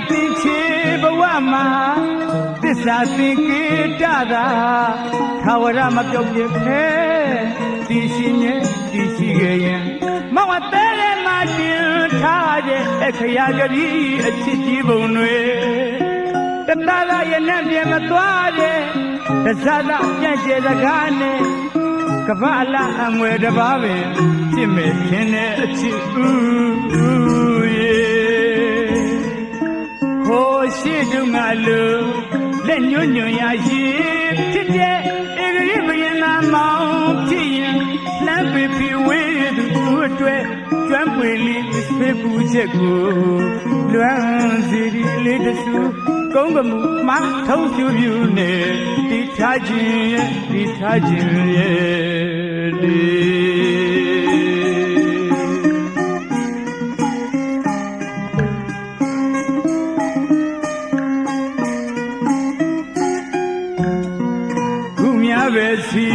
တိချေဘဝမှာသစ္စာသင်္ကေတသာထာဝရမပြောက်ပြဖဲတည်ရှိနေတည်ရှိခဲ့ရင်မောင်အသေးလေးမှတင်ထားတဲ့အခရာကလေးအချစ်ကြီးပုံတွေတတလာရဲ့နဲ့ပြမသွားတဲ့တဇာလာပြန့်ကျဲစကားနဲ့ကပ္ပလာအမွယ်တပါးပင်ဖြစ်မဲ့ခြင်းနဲ့အချစ်ဦးရေဟိုရှိတုန်းကလိုလက်ညွညွရရှိဖြစ်တဲ့ဧကရိဘယနာမောင်ဖြစ်ရင်လမ်းပြပြဝေးသူအတွက်ကျွမ်းပွေလေးဖေးပူချက်ကိုလွမ်းစီရီလေးတဆူကုန်းကမှုမထုံးပြူပြူနဲ့ဒီထားခြင်းရဲ့ဒီထားခြင်းရဲ့ဒီခုများပဲစီ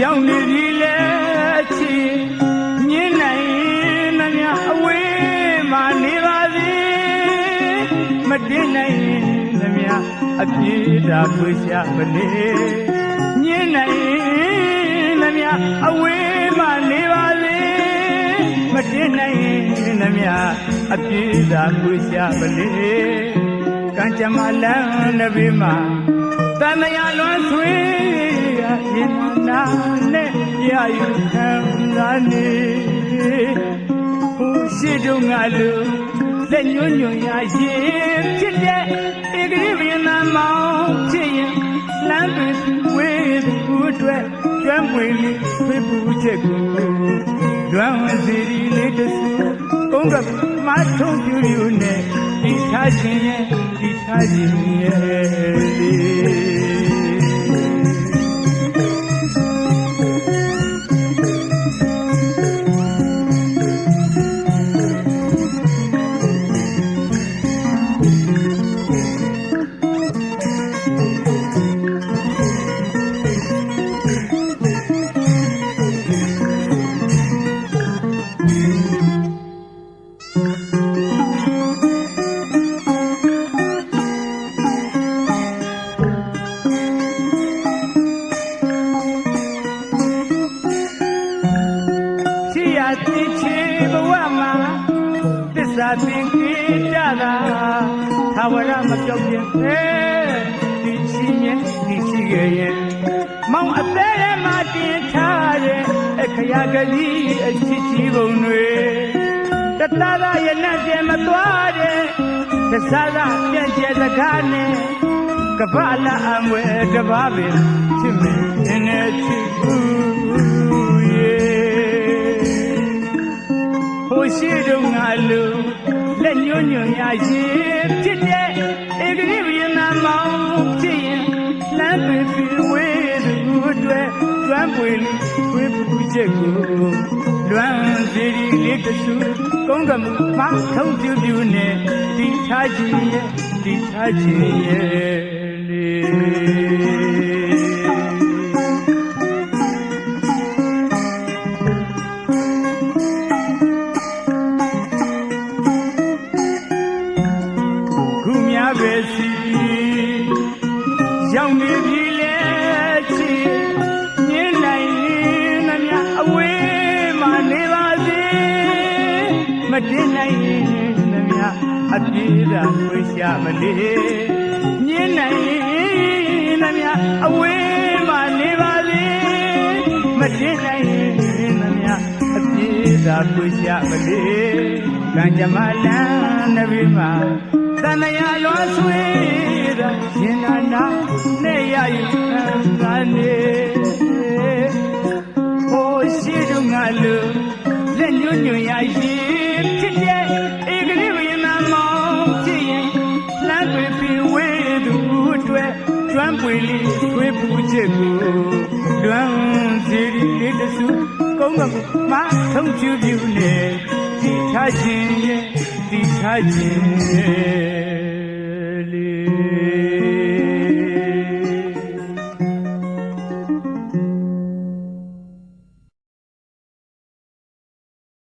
ရောက်နေပြီလေချီညင်းနိုင်မများအဝေးမှနေပါသေးမတင်နိုင်သမျှအပြေးတာပွေရှာမနေညင်းနိုင်သမျှအဝေးမှနေပါလေမတင်နိုင်သမျှအပြေးတာပွေရှာမနေကံကြမ္မာလန်းနဘေးမှာတန်မြာလွန်ဆွေးရင်နာနဲ့ရယူခံစားနေဟိုရှိတုန်းကလိုလက်ညွညွရရင်ဖြစ်တဲ့ဧကရိဘယနာမောင်ဖြစ်ရင်လမ်းပြဝေးသူအတွက်ကျွမ်းပွေလေးဖေးပူချက်ကိုလွမ်းစီရီလေးတဆူကုန်းကမထုံးပြူယူနဲ့ဒီထားခြင်းရဲ့ဒီထားခြင်းရဲ့တိချေဘဝမှာသစ္စာသင်္ကေတသာထာဝရမပြောက်ပြဖဲတည်ရှိရင်တည်ရှိခဲ့ရင်မောင်အသေးလေးမှတင်ထားတဲ့အခရာကလေးအချစ်ကြီးပုံတွေတတလာရဲ့နဲ့ပြမသွားတဲ့တဇာလာပြန့်ကျဲစကားနဲ့ကပ္ပလာအမွယ်တပါးပင်ဖြစ်မဲ့ခြင်းနဲ့ချစ်ဦးရေဟိုရှိတုန်းကလိုလက်ညွညွရရှိဖြစ်တဲ့ဧကရိဘယနာမောင်ဖြစ်ရင်လမ်းပြပြဝေးသူအတွက်ကျွမ်းပွေလေးဝေးပူချက်ကိုလွမ်းစီရီလေးတဆူကုန်းကမှုမထုံးပြူပြူနဲ့ဒီထားခြင်းရဲ့ဒီထားခြင်းရဲ့လေးပဲစီရောက်နေပြီလေချီညင်းနိုင်သမျှအဝေးမှနေပါစေမတင်နိုင်သမျှအပြေးသာခွေရှာမလေညင်းနိုင်သမျှအဝေးမှနေပါစေမတင်နိုင်သမျှအပြေးသာခွေရှာမလေကံကြမ္မာလန်းနဘေးမှာတန်မြာလွန်ဆွေးတာရှင်နာနာနဲ့ရယူခံစားနေဟိုရှိတုန်းကလိုလက်ညွညွရရှိဖြစ်တဲ့ဧကရိဘယနာမောင်ဖြစ်ရင်လမ်းပြပြဝေးသူအတွက်ကျွမ်းပွေလေးဝေးပူချက်ကိုလွမ်းစီရီလေးတဆူကုန်းကမထုံးပြူပြူနဲ့ဒီထားခြင်းရဲ့ဒီထားခြင်းရဲ့